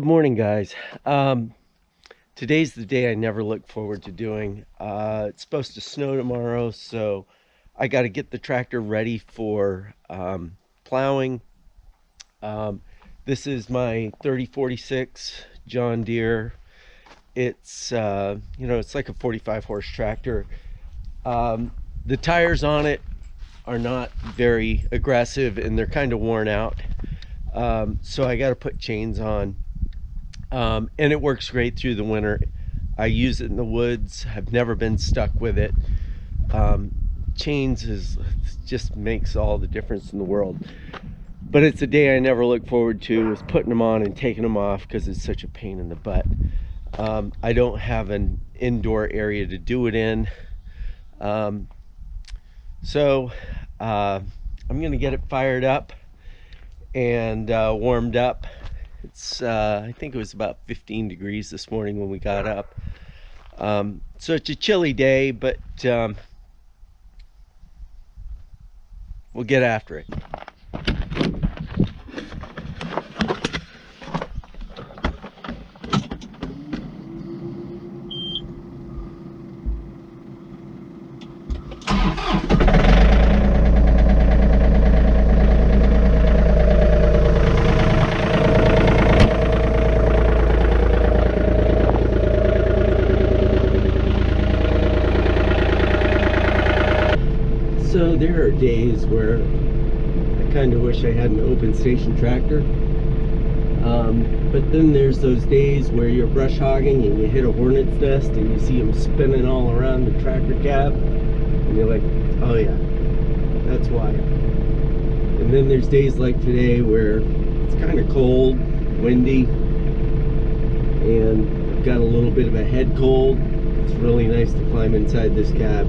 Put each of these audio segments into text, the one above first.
Good morning, guys. Today's the day I never look forward to doing. It's supposed to snow tomorrow, so I got to get the tractor ready for plowing. This is my 3046 John Deere. It's it's like a 45 horse tractor. The tires on it are not very aggressive and they're kind of worn out. So I got to put chains on. And it works great through the winter. I use it in the woods. I've never been stuck with it. Chains just makes all the difference in the world. But it's a day I never look forward to, is putting them on and taking them off because it's such a pain in the butt. I don't have an indoor area to do it in. So I'm gonna get it fired up and warmed up. It's I think it was about 15 degrees this morning when we got up. So it's a chilly day, but we'll get after it. So there are days where I kind of wish I had an open station tractor, but then there's those days where you're brush hogging and you hit a hornet's nest and you see them spinning all around the tractor cab and you're like, oh yeah, that's why. And then there's days like today where it's kind of cold, windy, and I've got a little bit of a head cold. It's really nice to climb inside this cab.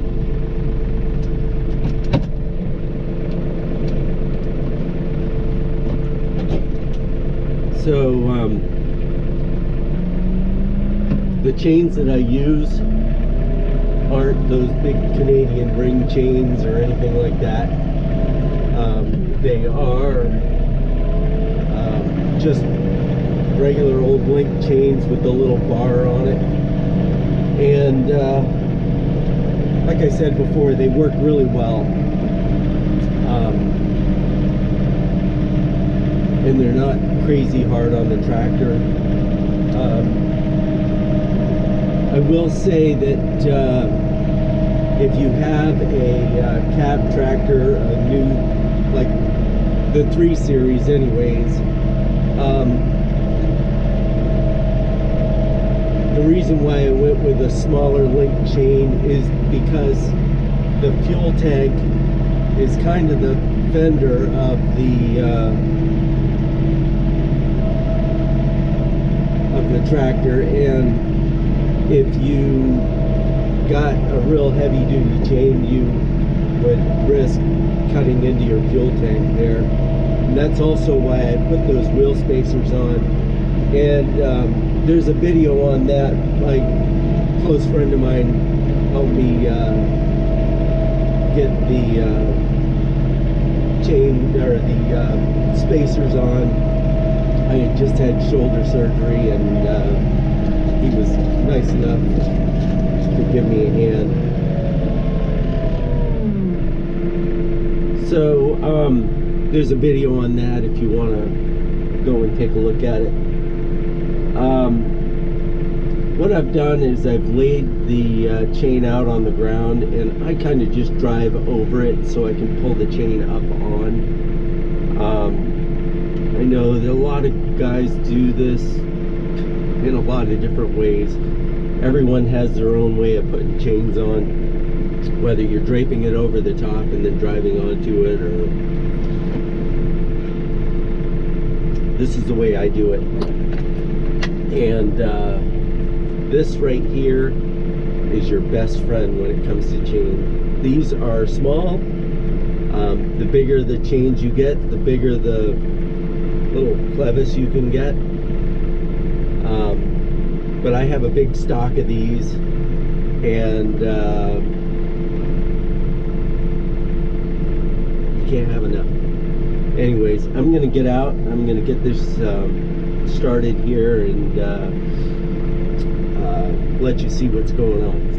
So the chains that I use aren't those big Canadian ring chains or anything like that. They are just regular old link chains with the little bar on it. And like I said before, they work really well. And they're not crazy hard on the tractor. I will say that if you have a cab tractor, a new, like the 3 Series anyways, the reason why I went with a smaller link chain is because the fuel tank is kind of the fender of the tractor, and if you got a real heavy-duty chain, you would risk cutting into your fuel tank there. And that's also why I put those wheel spacers on. And there's a video on that. My close friend of mine helped me get the chain or the spacers on. I had just had shoulder surgery, and he was nice enough to give me a hand. So there's a video on that if you want to go and take a look at it. What I've done is I've laid the chain out on the ground, and I kind of just drive over it so I can pull the chain up on. I know that a lot of guys do this in a lot of different ways. Everyone has their own way of putting chains on, whether you're draping it over the top and then driving onto it, or this is the way I do it. And this right here is your best friend when it comes to chain. These are small. The bigger the chains you get, the bigger the little clevis you can get. But I have a big stock of these, and you can't have enough. Anyways, I'm gonna get out. I'm gonna get this started here and let you see what's going on.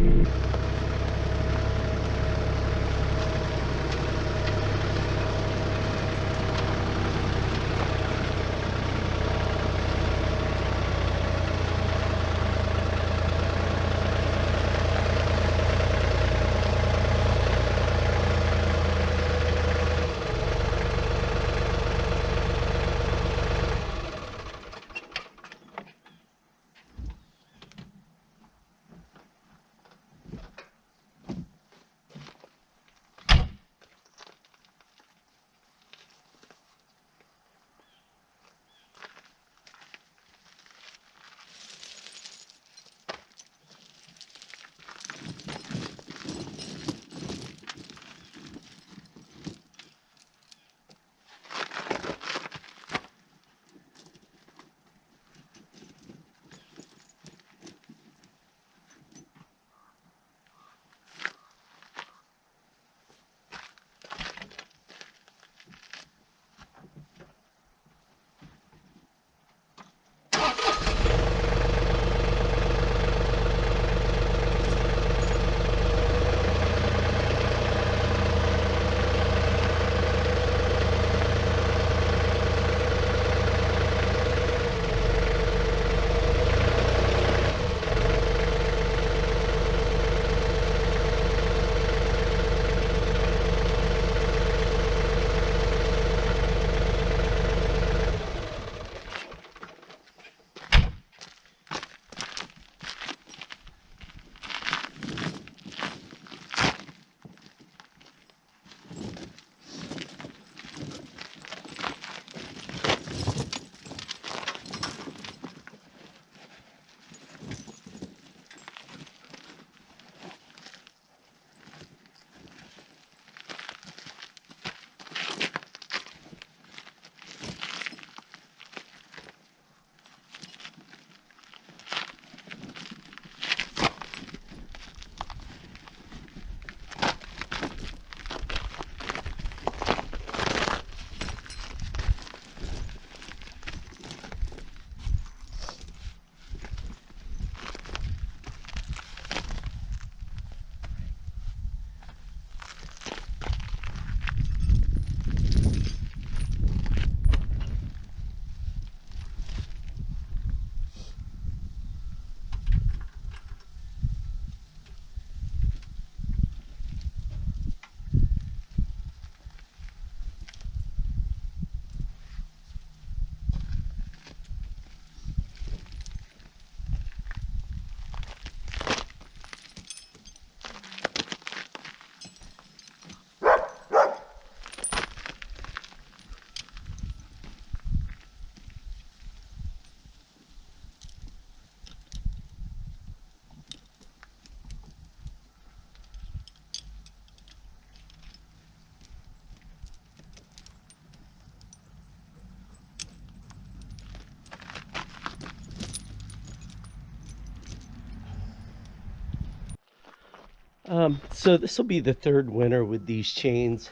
So this will be the third winter with these chains.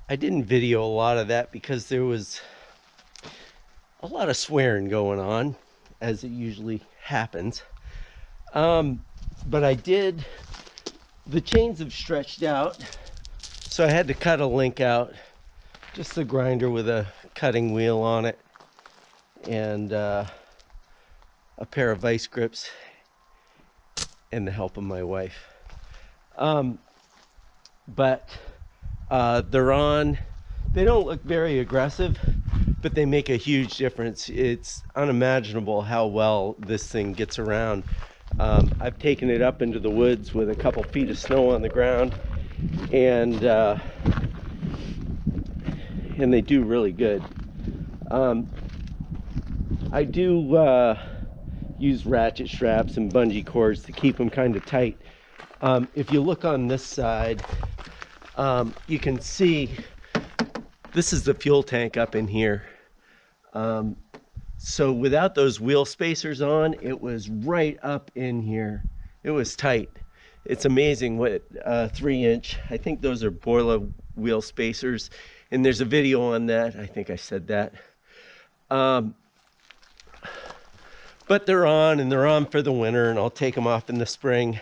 I didn't video a lot of that because there was a lot of swearing going on, as it usually happens. But I did, the chains have stretched out, so I had to cut a link out, just the grinder with a cutting wheel on it, and a pair of vice grips, and the help of my wife. But they're on, they don't look very aggressive, but they make a huge difference. It's unimaginable how well this thing gets around. I've taken it up into the woods with a couple feet of snow on the ground, and they do really good. I do use ratchet straps and bungee cords to keep them kind of tight. If you look on this side, you can see this is the fuel tank up in here. So without those wheel spacers on, it was right up in here. It was tight. It's amazing what 3-inch, I think those are boiler wheel spacers, and there's a video on that. I think I said that. Um, but they're on, and they're on for the winter, and I'll take them off in the spring.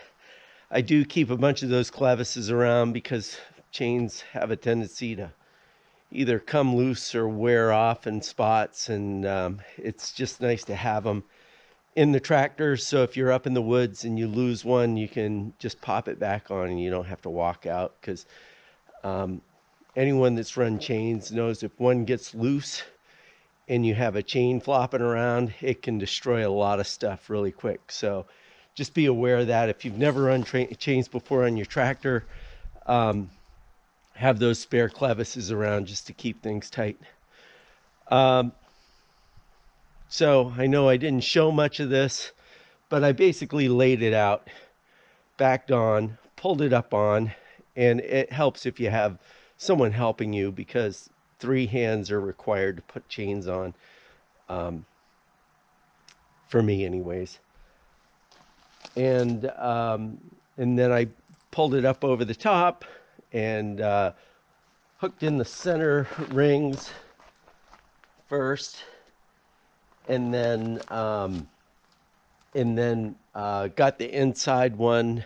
I do keep a bunch of those clevises around because chains have a tendency to either come loose or wear off in spots, and it's just nice to have them in the tractor. So if you're up in the woods and you lose one, you can just pop it back on and you don't have to walk out, because anyone that's run chains knows if one gets loose and you have a chain flopping around, it can destroy a lot of stuff really quick. So just be aware of that. If you've never run chains before on your tractor, have those spare clevises around just to keep things tight. So I know I didn't show much of this, but I basically laid it out, backed on, pulled it up on, and it helps if you have someone helping you, because 3 hands are required to put chains on, for me anyways. And then I pulled it up over the top and hooked in the center rings first, and then got the inside one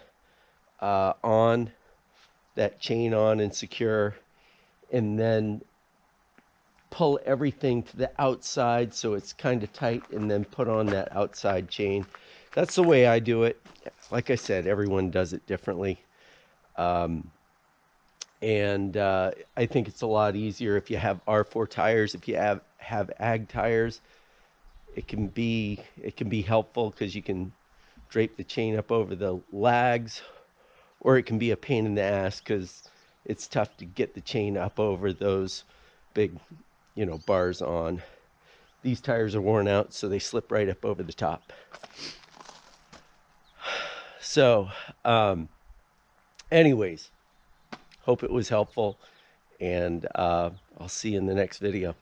on, that chain on and secure, and then pull everything to the outside so it's kind of tight, and then put on that outside chain. That's the way I do it. Like I said, everyone does it differently. I think it's a lot easier if you have R4 tires. If you have ag tires, it can be helpful because you can drape the chain up over the lags, or it can be a pain in the ass because it's tough to get the chain up over those big, bars on. These tires are worn out, so they slip right up over the top. So, anyways, hope it was helpful, and I'll see you in the next video.